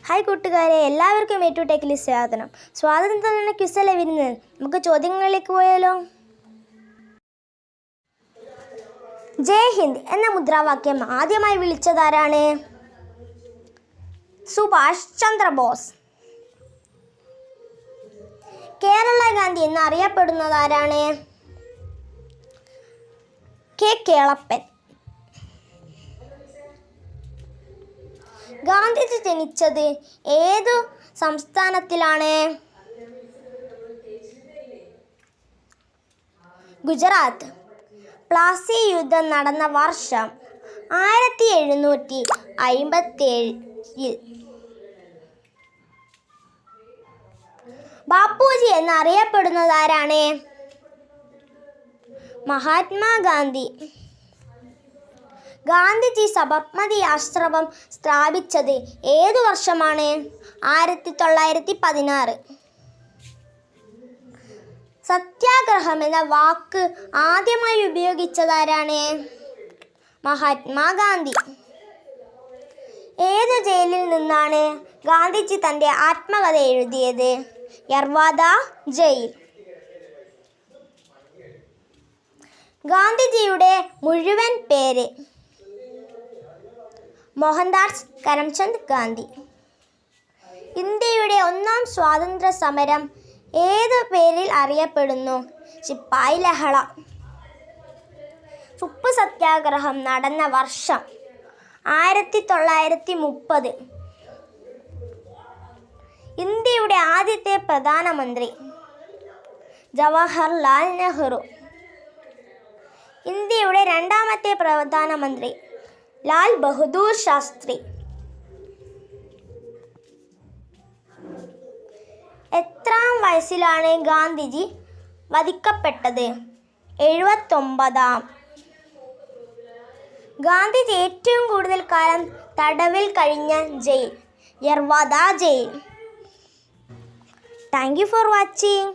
Hi കൂട്ടുകാരെ, എല്ലാവർക്കും A to ടെക്കിലേക്ക് സ്വാഗതം. സ്വാതന്ത്ര്യദിന ക്വിസല്ലേ വരുന്നത്. നമുക്ക് ചോദ്യങ്ങളിലേക്ക് പോയാലോ? ജയ് ഹിന്ദ് എന്ന മുദ്രാവാക്യം ആദ്യമായി വിളിച്ചതാരാണ്? സുഭാഷ് ചന്ദ്രബോസ്. കേരള ഗാന്ധി എന്നറിയപ്പെടുന്നതാരാണ്? കെ കേളപ്പൻ. ഗാന്ധിജി ജനിച്ചത് ഏതു സംസ്ഥാനത്തിലാണ്? ഗുജറാത്ത്. പ്ലാസി യുദ്ധം നടന്ന വർഷം 1757. ബാപ്പുജി എന്നറിയപ്പെടുന്നതാരാണ്? മഹാത്മാഗാന്ധി. ഗാന്ധിജി സബർമതി ആശ്രമം സ്ഥാപിച്ചത് ഏതു വർഷമാണ്? 1916. സത്യാഗ്രഹം എന്ന വാക്ക് ആദ്യമായി ഉപയോഗിച്ചതാരാണ്? മഹാത്മാഗാന്ധി. ഏതു ജയിലിൽ നിന്നാണ് ഗാന്ധിജി തൻ്റെ ആത്മകഥ എഴുതിയത്? യർവാദ ജയിൽ. ഗാന്ധിജിയുടെ മുഴുവൻ പേര്? മോഹൻദാസ് കരംചന്ദ് ഗാന്ധി. ഇന്ത്യയുടെ ഒന്നാം സ്വാതന്ത്ര്യ സമരം ഏതു പേരിൽ അറിയപ്പെടുന്നു? ശിപ്പായി ലഹള. ഉപ്പ് സത്യാഗ്രഹം നടന്ന വർഷം 1930. ഇന്ത്യയുടെ ആദ്യത്തെ പ്രധാനമന്ത്രി? ജവഹർലാൽ നെഹ്റു. ഇന്ത്യയുടെ രണ്ടാമത്തെ പ്രധാനമന്ത്രി? ലാൽ ബഹദൂർ ശാസ്ത്രി. എത്രാം വയസ്സിലാണ് ഗാന്ധിജി വധിക്കപ്പെട്ടത്? 79. ഗാന്ധിജി ഏറ്റവും കൂടുതൽ കാലം തടവിൽ കഴിഞ്ഞ jail? Yerwada jail. Thank you for watching.